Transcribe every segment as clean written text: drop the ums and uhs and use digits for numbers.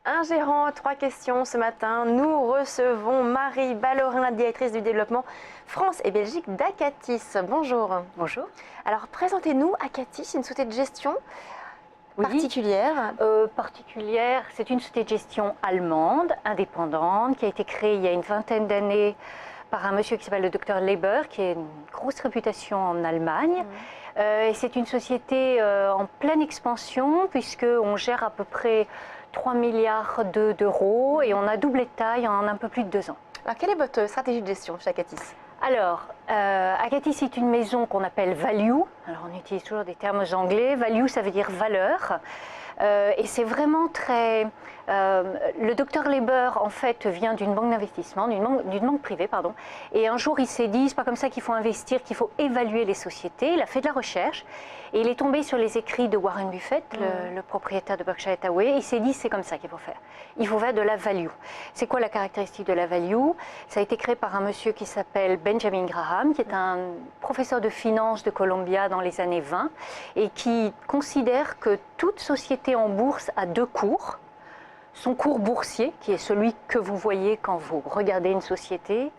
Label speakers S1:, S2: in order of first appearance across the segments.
S1: Un gérant, trois questions ce matin. Nous recevons Marie Ballorin, la directrice du développement France et Belgique d'Acatis. Bonjour.
S2: Bonjour.
S1: Alors présentez-nous Acatis, une société de gestion particulière.
S2: Particulière, c'est une société de gestion allemande, indépendante, qui a été créée il y a une vingtaine d'années par un monsieur qui s'appelle le Dr Leber, qui a une grosse réputation en Allemagne. Et c'est une société en pleine expansion, puisqu'on gère à peu près 3 milliards d'euros et on a doublé de taille en un peu plus de 2 ans.
S1: Alors quelle est votre stratégie de gestion chez Acatis?
S2: Alors, Acatis est une maison qu'on appelle value. Alors on utilise toujours des termes anglais. Value, ça veut dire valeur. Et c'est vraiment très... le docteur Leber, en fait, vient d'une banque d'investissement, d'une banque privée, pardon. Et un jour, il s'est dit, c'est pas comme ça qu'il faut investir, qu'il faut évaluer les sociétés. Il a fait de la recherche et il est tombé sur les écrits de Warren Buffett, le propriétaire de Berkshire Hathaway. Et il s'est dit, c'est comme ça qu'il faut faire. Il faut faire de la value. C'est quoi la caractéristique de la value? Ça a été créé par un monsieur qui s'appelle Benjamin Graham, qui est un professeur de finance de Columbia dans les années 20 et qui considère que toute société en bourse a deux cours. Son cours boursier, qui est celui que vous voyez quand vous regardez une société,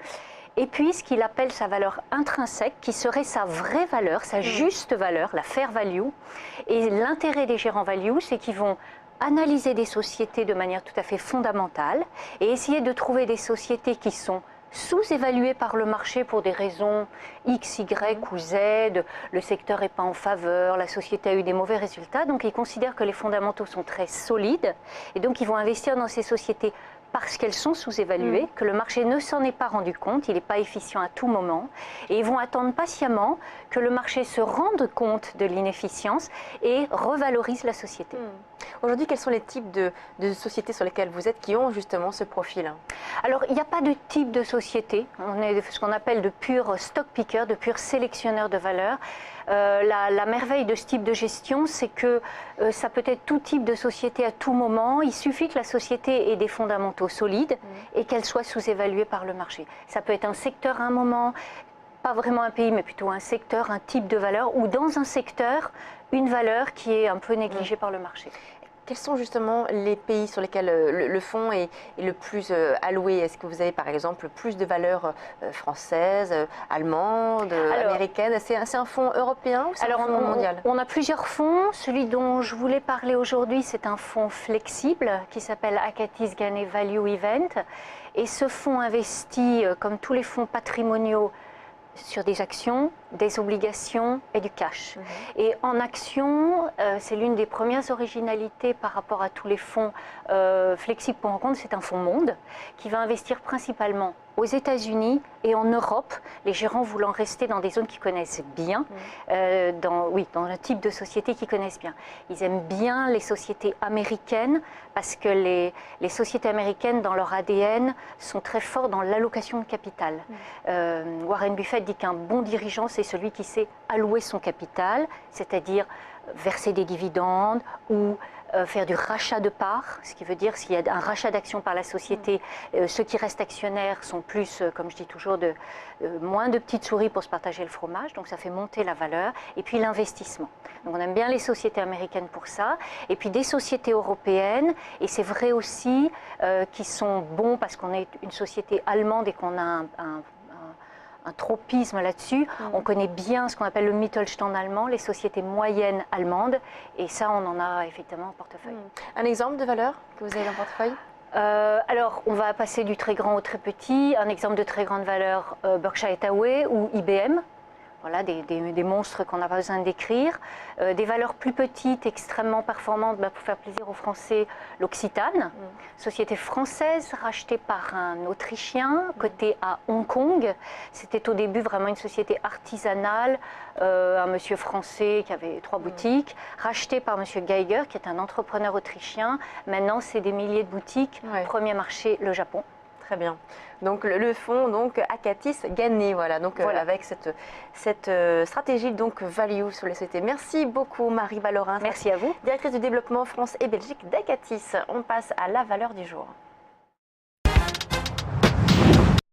S2: et puis ce qu'il appelle sa valeur intrinsèque, qui serait sa vraie valeur, sa juste valeur, la fair value. Et l'intérêt des gérants value, c'est qu'ils vont analyser des sociétés de manière tout à fait fondamentale et essayer de trouver des sociétés qui sont sous-évaluées par le marché pour des raisons X, Y ou Z, le secteur n'est pas en faveur, la société a eu des mauvais résultats, donc ils considèrent que les fondamentaux sont très solides et donc ils vont investir dans ces sociétés parce qu'elles sont sous-évaluées, que le marché ne s'en est pas rendu compte, il n'est pas efficient à tout moment, et ils vont attendre patiemment que le marché se rende compte de l'inefficience et revalorise la société.
S1: Aujourd'hui, quels sont les types de sociétés sur lesquelles vous êtes qui ont justement ce profil?
S2: Alors, il n'y a pas de type de société. On est ce qu'on appelle de purs stock pickers, de purs sélectionneurs de valeur. La merveille de ce type de gestion, c'est que ça peut être tout type de société à tout moment. Il suffit que la société ait des fondamentaux solides et qu'elle soit sous-évaluée par le marché. Ça peut être un secteur à un moment, pas vraiment un pays, mais plutôt un secteur, un type de valeur, ou dans un secteur, une valeur qui est un peu négligée par le marché.
S1: Quels sont justement les pays sur lesquels le fonds est le plus alloué? Est-ce que vous avez par exemple plus de valeurs françaises, allemandes, américaines? C'est un fonds européen ou c'est un fonds mondial?
S2: On a plusieurs fonds. Celui dont je voulais parler aujourd'hui, c'est un fonds flexible qui s'appelle Acatis Gannet Value Event. Et ce fonds investit, comme tous les fonds patrimoniaux, sur des actions, des obligations et du cash. Et en action, c'est l'une des premières originalités par rapport à tous les fonds flexibles qu'on rencontre, c'est un fonds monde qui va investir principalement aux États-Unis et en Europe, les gérants voulant rester dans des zones qu'ils connaissent bien, dans le type de société qu'ils connaissent bien. Ils aiment bien les sociétés américaines parce que les sociétés américaines, dans leur ADN, sont très forts dans l'allocation de capital. Warren Buffett dit qu'un bon dirigeant, c'est celui qui sait allouer son capital, c'est-à-dire verser des dividendes ou faire du rachat de parts, ce qui veut dire s'il y a un rachat d'actions par la société, ceux qui restent actionnaires sont plus, comme je dis toujours, moins de petites souris pour se partager le fromage, donc ça fait monter la valeur, et puis l'investissement. Donc on aime bien les sociétés américaines pour ça, et puis des sociétés européennes, et c'est vrai aussi qui sont bons parce qu'on est une société allemande et qu'on a un tropisme là-dessus. On connaît bien ce qu'on appelle le Mittelstand allemand, les sociétés moyennes allemandes, et ça, on en a effectivement en portefeuille.
S1: Un exemple de valeur que vous avez dans le portefeuille?
S2: Alors, on va passer du très grand au très petit. Un exemple de très grande valeur, Berkshire Hathaway ou IBM. Voilà, des monstres qu'on n'a pas besoin de décrire. Des valeurs plus petites, extrêmement performantes, pour faire plaisir aux Français, l'Occitane, société française rachetée par un Autrichien, cotée à Hong Kong. C'était au début vraiment une société artisanale, un monsieur français qui avait 3 boutiques, racheté par monsieur Geiger, qui est un entrepreneur autrichien. Maintenant, c'est des milliers de boutiques. Premier marché, le Japon.
S1: Très bien. Donc le fonds donc Acatis Gannet, voilà. Donc avec cette stratégie donc value sur les sociétés. Merci beaucoup Marie Ballorin.
S2: Merci à vous.
S1: Directrice du développement France et Belgique d'Acatis. On passe à la valeur du jour.